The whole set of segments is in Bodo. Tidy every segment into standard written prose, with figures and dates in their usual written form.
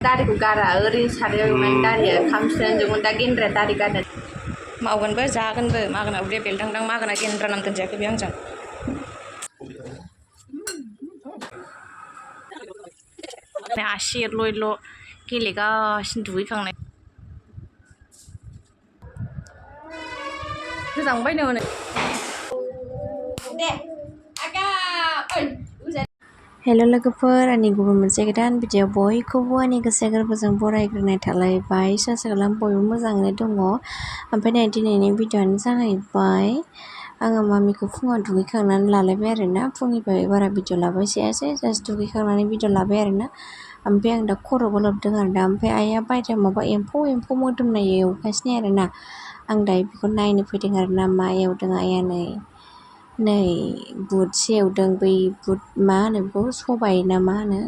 Dariku gara ओरैनो सारो माने दारिया खामस्रोनजोबगोन दा गेन्द्राया दारि गारनो मावगोनबो जागोनबो मागोना उदै बेलदांदां मागोना गेन्द्रा नाम दोनजायाखै बे आंजों आसि एरल' एरल' गेलेगासिनो दुगैखांनाय गोजांबाय नो हनै हेल' लोगोफोर आंनि गुबुन मोनसे गोदान भिडिअ बयखौबो आंनि गोसो गोरबोजों बरायग्रोनाय थालायबाय आसा खालाम बयबो मोजाङैनो दङ ओमफ्राय नै दिनैनि भिडिअआनो जाहैबाय आङो मामिखौ फुङाव दुगैखांनानै लालायबाय आरोना फुंनिफ्राय बारा भिडिअ लाबाय थायासै जास्ट दुगैखांनानै भिडिअ लाबाय आरोना ओमफ्राय आं दा खर'बो लोबदों आरो दा ओमफ्राय आइया बायहेरायाव माबा एम्फौ मोदोमनाय एवगासिनो आरोना आं दायो बेखौ नायनो फैदों आरोना मा एवदों आइया नै बुटसो एवदों बै बुट मा होनो बेखौ सबाय ना मा होनो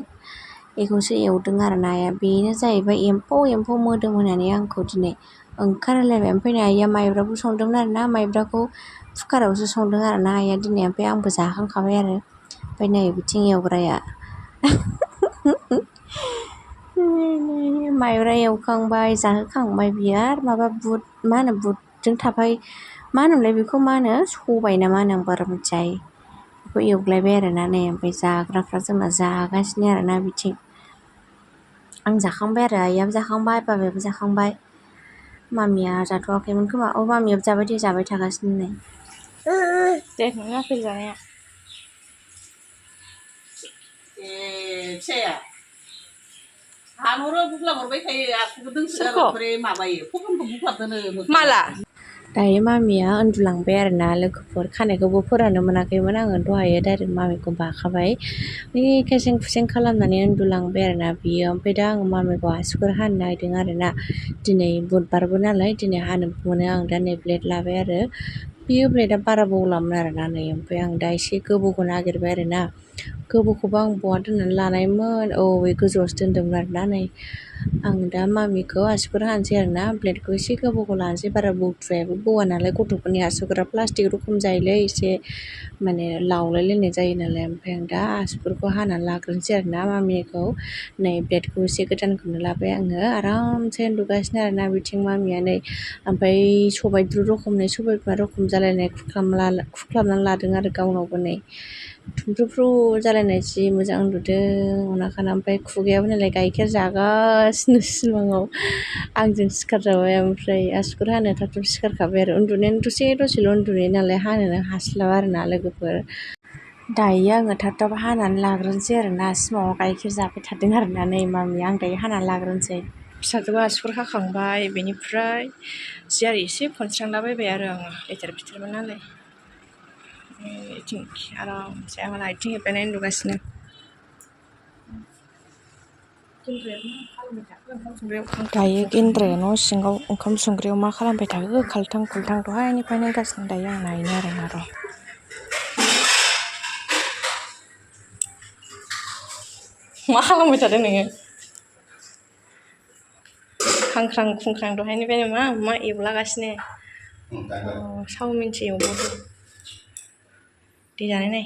बेखौसो एवदों आरोना आइया बेनो जाहैबाय एम्फौ मोदोम होनानै आंखौ दिनै ओंखारलायबाय ओमफ्राय आइया माइब्राबो संदोंमोन आरोना माइब्राखौ कुकारावसो संदों आरोना आइया दिनै ओमफ्राय आंबो जाखांखाबाय आरो ओमफ्राय नै बिथिं एवग्राया माइब्रा एवखांबाय जाहोखांबाय बियो आरो माबा बुट मा होनो बुटजों मा होनोमोनलाय बेखौ मा होनो सबाय ना मा होनो आं बारा मिथिया बेखौ एवग्लायबाय आरोना नै ओमफ्राय जाग्राफ्रा जोंना जागासिनो आरोना बिथिं आं जाखांबाय आरो आइयाबो जाखांबाय बाबायाबो जाखांबाय मामिया जाथ'वाखैमोन खोमा मामियाबो जाबाय थागासिनो नै दे नोंना आपेल जानाया फिसाया हानहरो बुख्ला हरबाय थायो आखुबो दोंसो माबायो फखनखौ बुख्लाबदोनो माला दायो मामिया उन्दुलांबाय आरोना लोगोफोर खानायखौबो फोराननो मोनाखैमोन आङो दहायो डाइरेक्ट मामिखौ बाखाबाय खेसें खुसें खालामनानै उन्दुलांबाय आरोना बियो ओमफ्राय दा आङो मामिखौ आसिगुर हानो नागिरदों आरोना दिनै बुधबारबो नालाय दिनै हानोबो मोनो आं दा नै ब्लेड लाबाय आरो बियो ब्लेडआ बारा बौलामोन आरोना नै ओमफ्राय आं दा एसे गोबौखौ नागिरबाय आरोना गोबौखौबो आं बहा दोननानै लानायमोन बे गोजौआवसो दोनदोंमोन आरोना नै आं दा मामिखौ आसिगुर हानोसै आरोना ब्लेडखौ एसे गोबौखौ लानोसै बारा बौद्रायाबो बौआ नालाय गथ'फोरनि आसिगुरा प्लास्टिक रखम जायोलै एसे माने लावलायलायनाय जायो नालाय ओमफ्राय आं दा आसिगुरखौ हानानै लाग्रोनोसै आरोना मामिखौ नै ब्लेडखौ एसे गोदानखौनो लाबाय आङो आरामसे उन्दुगासिनो आरोना बिथिं मामिया नै ओमफ्राय सबायद्रु रखम सबाय बिमा रखम जालायनाय खुख्लाबनानै लादों आरो गावनावबो नै थुमफ्रुफ्रु जालायनाय जि मोजां उन्दुदों अनाखाना ओमफ्राय खुगायाबो नालाय गाइखेर जागासिनो सिमाङाव आंजों सिखारजाबाय ओमफ्राय आसिगुर हानो थाब थाब सिखारखाबाय आरो उन्दुनायानो दसेल' उन्दुनाय नालाय हानोनो हास्लाबा आरोना लोगोफोर दायो आङो थाब थाब हानानै लाग्रोनोसै आरोना सिमाङाव गाइखेर जाबाय थादों आरोना नै मामिया आं दायो हानानै लाग्रोनोसै फिसाजोबो आसिगुर हाखांबाय बेनिफ्राय जियार एसे खनस्रांलाबायबाय आरो आङो लेथेर फिथेरमोन नालाय आथिं आरामसे आंना आथिं हेबनानै उन्दुगासिनो दायो गेन्द्राया न' सिङाव ओंखाम संग्रायाव मा खालामबाय थाखो खाल्थां खुल्थां दहायनिफ्रायनो गासिनो दायो आं नायनो आरोना र' मा खालामबाय थादों नोङो खांख्रां खुंख्रां दहायनिफ्रायनो मा एवलागासिनो चावमिनसो एवबावदों दे जानाय नाय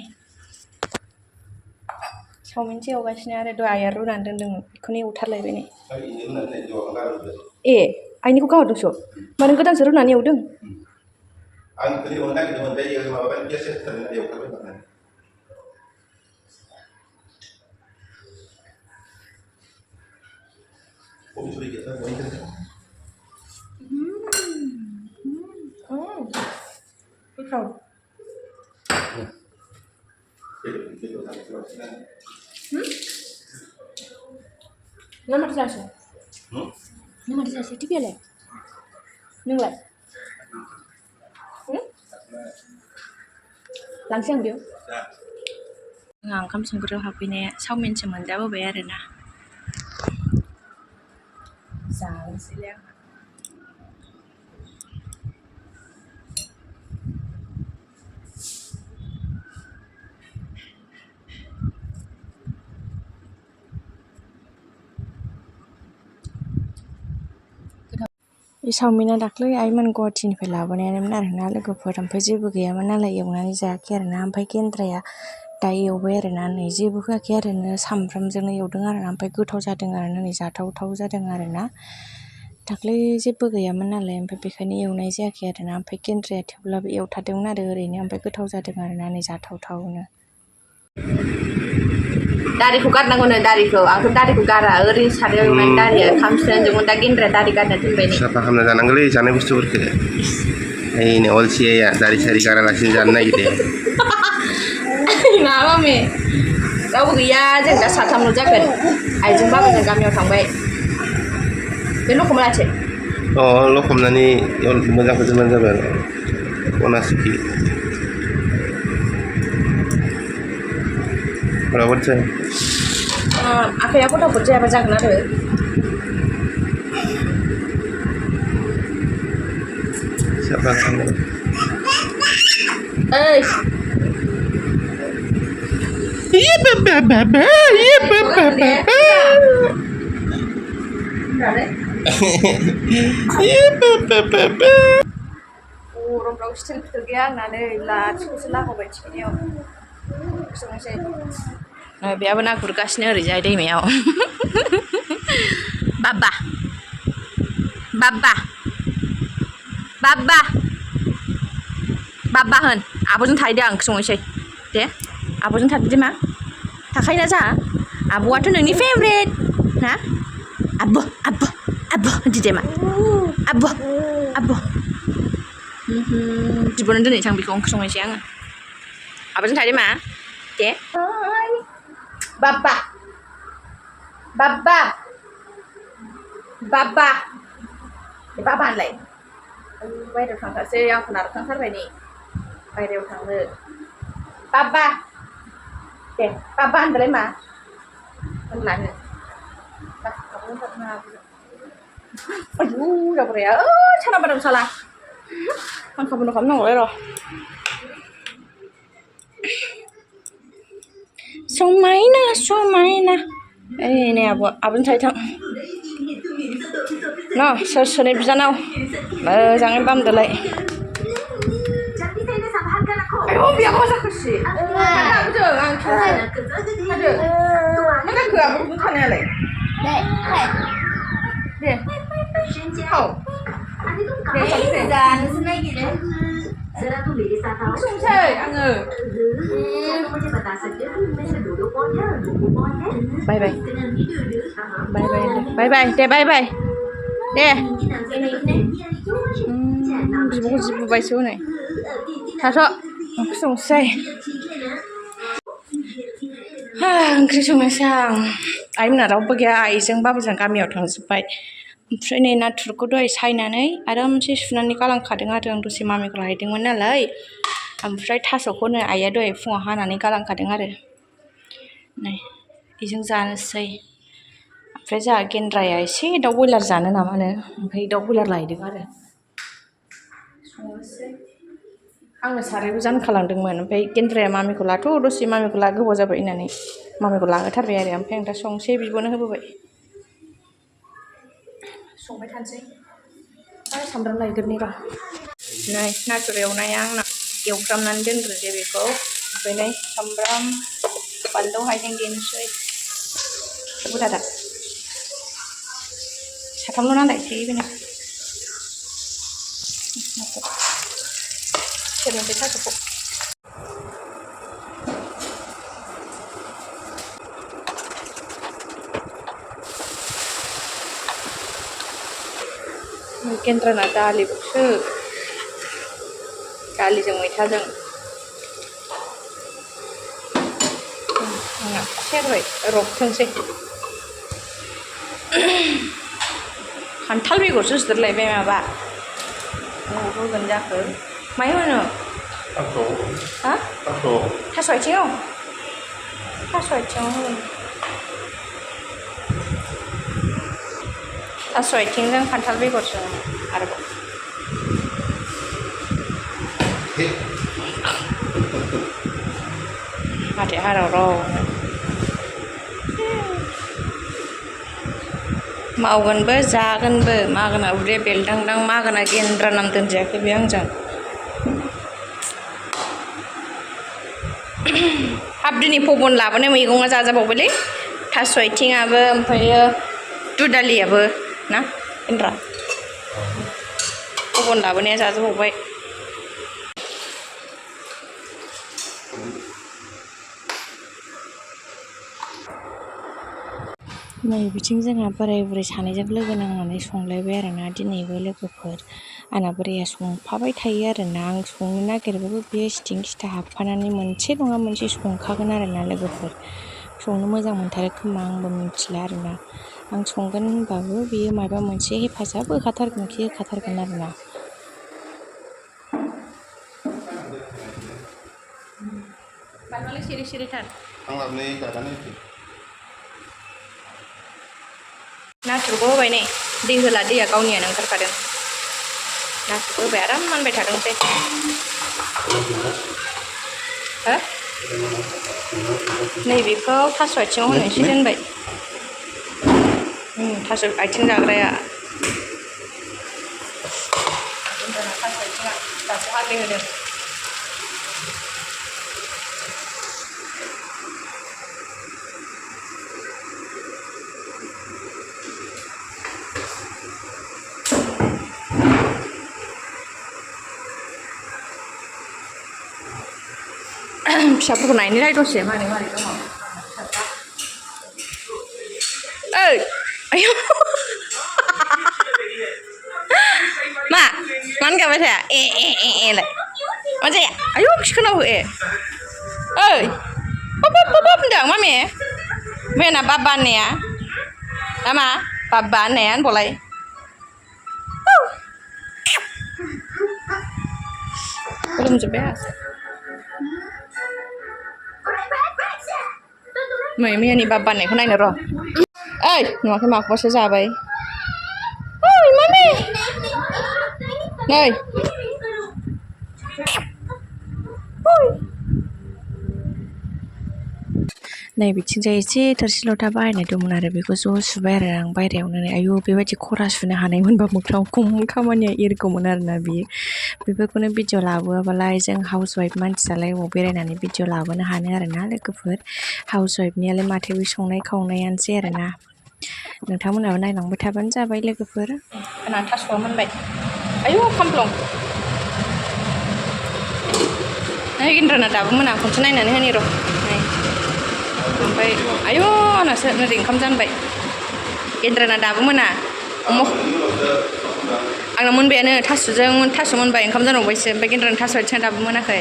चावमिनसो एवगासिनो आरो दहाय आइया रुनानै दोन्दोंमोन बेखौनो एवथारलायबाय नै आइनिखौ गाहरदोंसो मानो गोदानसो रुनानै एवदों गोथाव नों माथो जायासै टिभियालाय नोंलाय लांसै आं बेयाव आंहा ओंखाम संग्रायाव हाबफैनाया चावमिनसो मोनजाबोबाय आरोना जानोसैलाय आंहा बे चावमिना दाख्लै आइमोन गुवाहाटिनिफ्राय लाबोनायानोमोन आरोना लोगोफोर ओमफ्राय जेबो गैयामोन नालाय एवनानै जायाखै आरोना ओमफ्राय गेन्द्राया दा एवबाय आरोना नै जेबो होआखै आरोना सामब्रामजोंनो एवदों आरोना ओमफ्राय गोथाव जादों आरोना नै जाथावथाव जादों आरोना दाख्लै जेबो गैयामोन नालाय ओमफ्राय बेखायनो एवनाय जायाखै आरोना ओमफ्राय गेन्द्राया थेवब्लाबो एवथारदोंमोन आरो ओरैनो ओमफ्राय गोथाव जादों आरोना नै जाथावथावनो दारिखौ गारनांगौनो दारिखौ आंथ' दारिखौ गारा ओरैनो सारायाव एवनानै दारिया खामस्रानोजोबमोन दा गेन्द्राया दारि गारना दोनबाय साफा खालामना जानांगौलै जानाय बुस्थुफोरखौ ओइनो अलसियाया दारि सारि गारालासिनो जानो नागिरदों ना मामि रावबो गैया जों दा साथामल' जागोन आइजों बाबाजों गामियाव थांबाय बे लखबा लासे लखबनानै मोजां फोजोबनानै जाबाय आरो अनासिखि बराबरसो आखाइया फटाफट जायाबा जागोन आरो साफा खालामनांगौ ओइ गरमफ्राव स्टिल फिथर गैया आंना नै लाथिखौसो लाबोबाय थिखिनियाव संनोसै बेयाबो ना गुरगासिनो ओरैजाय दैमायाव बाबा बाबा बाबा बाबा होन आब'जों थाहैदो आं ओंख्रि संनोसै दे आब'जों थादो दे मा थाखायोना जोंहा आब'आथ' नोंनि फेभरेट ना आब' आब' आब' होनदो दे मा आब' आब' बिब'नो दोनैसै आं बेखौ ओंख्रि संनोसै आङो आब'जों थादो मा दे बाबा बाबा बाबा बाबा होनलाय बायहेरायाव थांथारसै आंखौ नारखांथारबाय नै बायहेरायाव थांनो बाबा दे बाबा होनदोलाय मा होनलानो आयु जाबोराया साना बादाम साला फांखा बन्द' खालामनांगौलाय र' समायना समायना ओइ नै आब'जों थाहैथां न' सोर सोरनि बिनानाव मोजाङै बामदोलाय आयौ बिया मा जाखोसै आब'जों आं थादो मा जाखो आब'जों थानायालाय दे औ दे जानोसो नागिरो संसै आङो बाय बाय बाय बाय बाय बाय दे बाय बाय दे बिब'खौ जि बुबायसो हनै थाथ' ओंख्रि संसै ओंख्रि संनोसै आं आइमोना रावबो गैया आइजों बाबाजों गामियाव थांजोब्बाय ओमफ्राय नै नाथुरखौ दहाय सायनानै आरामसे सुनानै गालांखादों आरो आं दसे मामिखौ लायदोंमोन नालाय ओमफ्राय थास'खौनो आइया दहाय फुङाव हानानै गालांखादों आरो नै बेजों जानोसै ओमफ्राय जोंहा गेन्द्राया एसे दाउ बयलार जानो नामानो ओमफ्राय दाउ बयलार लायदों आरो संनोसै आंनो सारायबो जानखालांदोंमोन ओमफ्राय गेन्द्राया मामिखौ लाथ' दसे मामिखौ ला गोबाव जाबाय होननानै मामिखौ लाहोथारबाय आरो ओमफ्राय आं दा संसै बिब'नो होबोबाय संबाय थानोसै सामब्राम लायग्रोनि र' नै नाथुर एवनाया आंना एवफ्रामनानै दोनग्रोदो बेखौ ओमफ्राय नै सामब्राम बानलु हाइजें देनोसै बुरजा दा साथामल' नालाय थोयो बेनो सेरनोसै थास'खौ गेन्द्राना दालिखौसो दालिजों मैथाजों आंना सेरबाय रबथोंसै खान्थाल बेगरसो सुदेरलायबाय माबा होगोन जाखो मायो होनो हा थास' आथिङाव होगोन थास' आथिंजों खान्थाल बेगरजों आरोबाव माथो हाराव र' मावगोनबो जागोनबो मागोना उदैया बेलदांदां मागोना गेन्द्रा नाम दोनजायाखै बे आंजों दिनै पबन लाबोनाय मैगङा जाजाबावबायलै थास' आथिङाबो ओमफ्रायो दुदालियाबो ना इन्द्रा पबन लाबोनाया जाजाबावबाय नै बिथिं जोंहा बोराय बुरै सानैजों लोगो नांनानै संलायबाय आरोना दिनैबो लोगोफोर आंना बोराया संफाबाय थायो आरोना आं संनो नागिरबाबो बियो सिथिं सिथा हाबफानानै मोनसे नङा मोनसे संखागोन आरोना लोगोफोर संनो मोजां मोनथारो खोमा आंबो मिथिला आरोना आं संगोन होनबाबो बियो माबा मोनसे हेफाजाब होखाथारगोनखि होखाथारगोन आरोना बानलुआलाय सिरि सिरिथार नाथुरखौ होबाय नै दै होला दैया गावनियानो ओंखारखादों नाथुरखौ होबाय आराम मानबाय थादोंसै हो नैबेखौ थास' आथिङाव होनोसै दोनबाय थास' आथिं जाग्राया थास' आथिङा दासो हाग्लिहोदों फिसाफोरखौ नायनोलाय दसे मारै मारै दङ ओइ आयौ मानो गाबबाय थाया एलाय मा जाया आयौ खिखोनाव ए ओइ बाब होनदों मामे मैयाना बाबा होननाया नामा बाबा होननाया होनबावलाय गोलोमजोब्बाय आंहा मैयानि बाबा होननायखौ नायनो र' ओइ नुवाखै माखौबासो जाबाय ओइ मामे नै नै बिथिंजाय एसे थोरसि लथा बाहायनाय दंमोन आरो बेखौ ज' सुबाय आरो आं बायह्रायावनो आयु बेबायदि खरा सुनो हानायमोनबा मोखाङाव खम खामानिया एरगौमोन आरोना बियो बेफोरखौनो भिडिअ लाबोआबालाय जों हाउस वाइफ मानसियालाय अबाव बेरायनानै भिडिअ लाबोनो हानो आरोना लोगोफोर हाउस वाइफनियालाय माथो बे संनाय खावनायानोसै आरोना नोंथांमोनाबो नायलांबाय थाबानो जाबाय लोगोफोर आंना थास'आ मोनबाय आयु खामफ्लं नै गेन्द्राना दाबो मोना खनसे नायनानै होनि र' नै ओमफ्राय आयु आंनासो ओरै ओंखाम जानबाय गेन्द्राना दाबो मोना आंना मोनबायानो थास' मोनबाय ओंखाम जानबावबायसो ओमफ्राय गेन्द्राना थास' आथिङा दाबो मोनाखै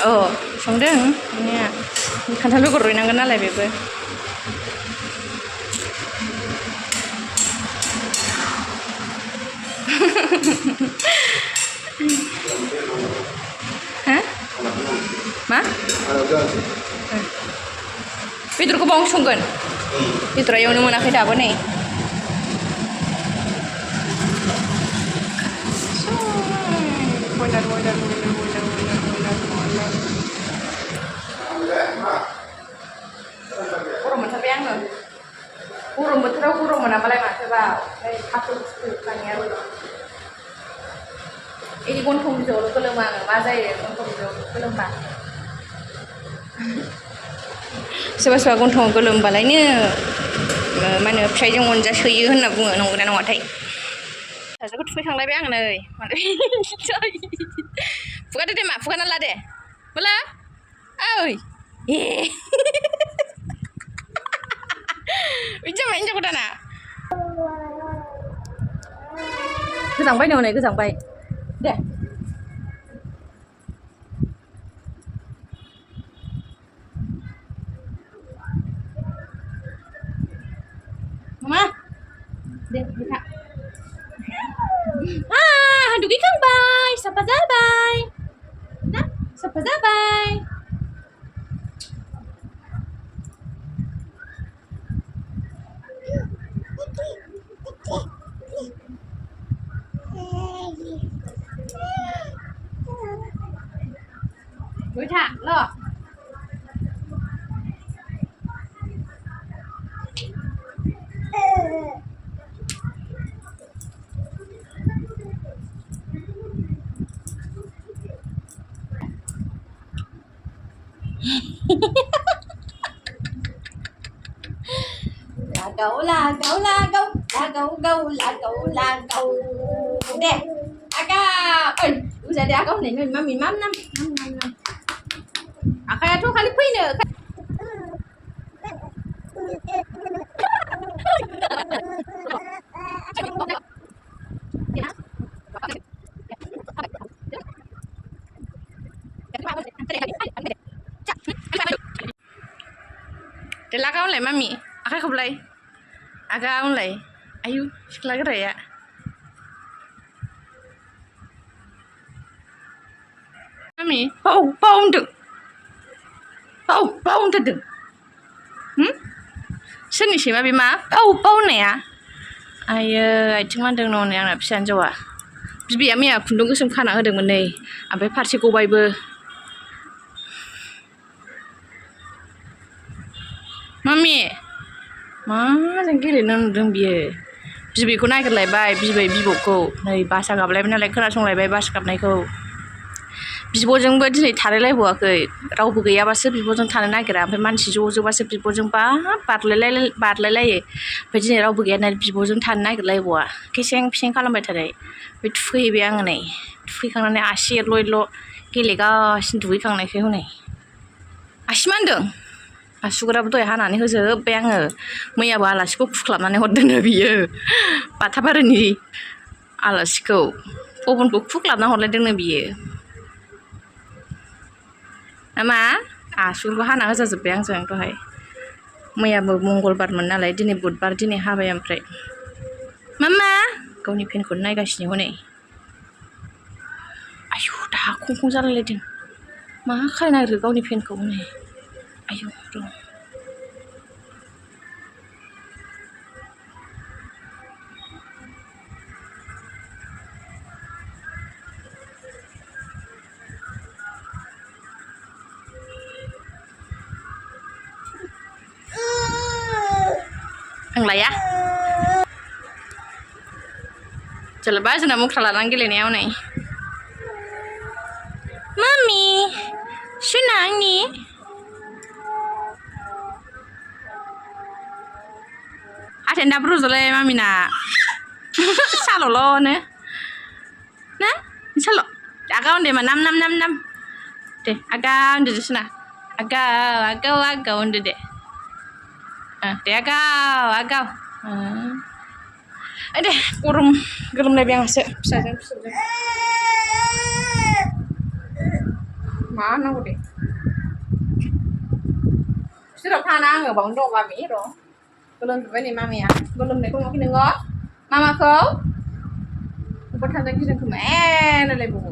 औ संदों संनाया खान्थाल बेगर रुइनांगोन नालाय बेबो हा मा बेदरखौ बावनो संगोन बेदरा एवनो मोनाखै दाबो नै गरम मोनथारबाय आङो गरम बोथोराव गरम मोनाबालाय माथोबाव थास' खानायाबो बिदि गन्थं बिजौआवल' गोलोमो आङो मा जायो गन्थं बिजौआव गोलोमबा सोरबा सोरबा गन्थंआव गोलोमबालायनो मा होनो फिसाइजों मोनजासोयो होनना बुङो नंगौना नङाथाय फिसाजोखौ थुखैखांलायबाय आङो नै फुगारदो दे मा फुगारना ला दे बोला ओइ ए बिदि जाबाय हिनजाव गोदाना गोजांबाय नै गोजांबाय दे मा दे बिथा दुगैखांबाय साफा जाबाय ना साफा जाबाय बिथा र' deh aga oi udah deh aga nih mami mam nam akaya tuh kali punya Telah kau leh mami, akak kau belai, agak kau leh, ayu, sekolah gerai ya. Mami, bau untuk, bau untuk tu, seni sih mami mah, bau ni ya. Ayo, cuma dengan yang nak pisan jawa. Bibi kami ya kundung kesem kana ada menai, abai parsi kau baybe. Mami, जों गेलेनो नुदों बियो बिबैखौ नागिरलायबाय बिबौखौ नै बासा गाबलायबाय नालाय खोनासंलायबाय बास गाबनायखौ बिब'जोंबो दिनै थालायलायबावाखै रावबो गैयाबासो बिब'जों थानो नागिरा ओमफ्राय मानसि ज'-ज'बासो बिब'जों बारलायलायो ओमफ्राय दिनै रावबो गैया नालाय बिब'जों थानो नागिरलायबावा खेसें फिसें खालामबाय थानाय ओमफ्राय थुखैहैबाय आङो नै थुखैखांनानै आसि एरल' गेलेगासिनो दुगैखांनायखाय हनै आसि मा होनदों आसुगुराबो दहाय हानानै होजोबबाय आङो मैयाबो आलासिखौ खुख्लाबनानै हरदोंनो बियो बाथाबारिनि आलासिखौ पबनखौ खुख्लाबना हरलायदोंनो बियो मा आसुगुरखौ हाना होजाजोब्बाय आंजों दहाय मैयाबो मंगलबारमोन नालाय दिनै बुधबार दिनै हाबाय ओमफ्राय मामा गावनि फेनखौनो नायगासिनो हनै आयु दाहा खं जालायलायदों मा खालायनो नागिरो गावनि फेनखौ हनै आयु र' आं लाया जेनेबा जोंना मुख्रा लानानै गेलेनायाव नै मामि सुना आंनि हाथाइनि दाबो रज'लाय मामिना साल'नो ना सल' आगा उन्दै मा नाम दे आगा उन्दुदो सुना आगाव उन्दु दे आगाव दे गोलोमलायबाय आंहासो फिसाजों मा नांगौ दे बिसोराव थाना आङो बावनो दं मामि र' गोलोमजोब्बाय नै मामिया गोलोमनायखौ नुवाखै नोङो मामाखौ बबेबा थांजानो गिदों खोमा रायलायबावो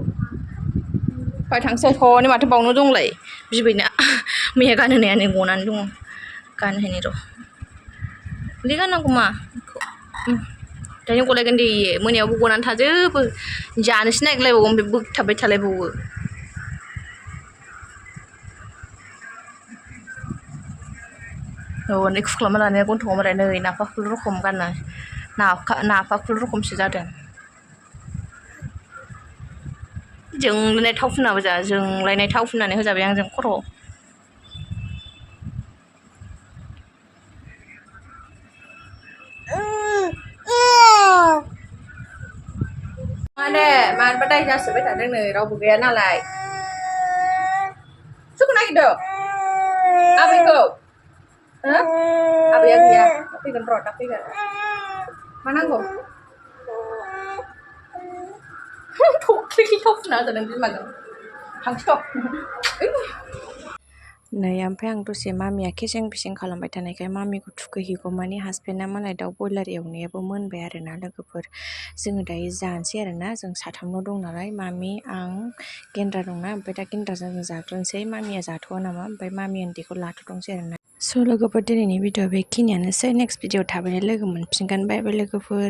फै थांसै हनै माथो बावनो दंलाय बिबैना मैया गानहोनायानो गनानै दङ गानहोनि र' उदै गाननांगौ मा दायो गलायगोन दे मोनायावबो गनानै थाजोबो जानोसो नागिरलायबावो ओमफ्राय बोगथाबबाय थालायबावो नै खुख्लाबना लानाया गन्थंआव मारै नै नाफाखुल रखम गानना नाफाखुल रखमसो जादों जोंलायनाय थाव फुनाबो जा जोंलायनाय थाव फुननानै होजाबाय आंजों खर'आव माने मानोबा दाय जासोबाय थादों नै रावबो गैया नालाय सोरखौ नागिरदों आबैखौ आबैया गैया दा फैगोन र' दा फैगोन मा नांगौ थख्लि थाव फुना होजादों बिमाजों थांसै नै ओमफ्राय आं दसे मामिया खेसें फिसें खालामबाय थानायखाय मामिखौ थुखैहैगौ मानि हासबेन्डआ मालाय दाउ बयलार एवनायाबो मोनबाय आरोना लोगोफोर जोङो दायो जानोसै आरोना जों साथामल' दं नालाय मामि आं गेन्द्रा दंना ओमफ्राय दा गेन्द्राजों जों जाग्रोनोसै मामिया जाथ'वा नामा ओमफ्राय मामि उन्दैखौ लाथ'दोंसै आरोना स' लोगोफोर दिनैनि भिडिअ बेखिनियानोसै नेक्स्ट भिडिअ थाबैनो लोगो मोनफिनगोन बाय बाय लोगोफोर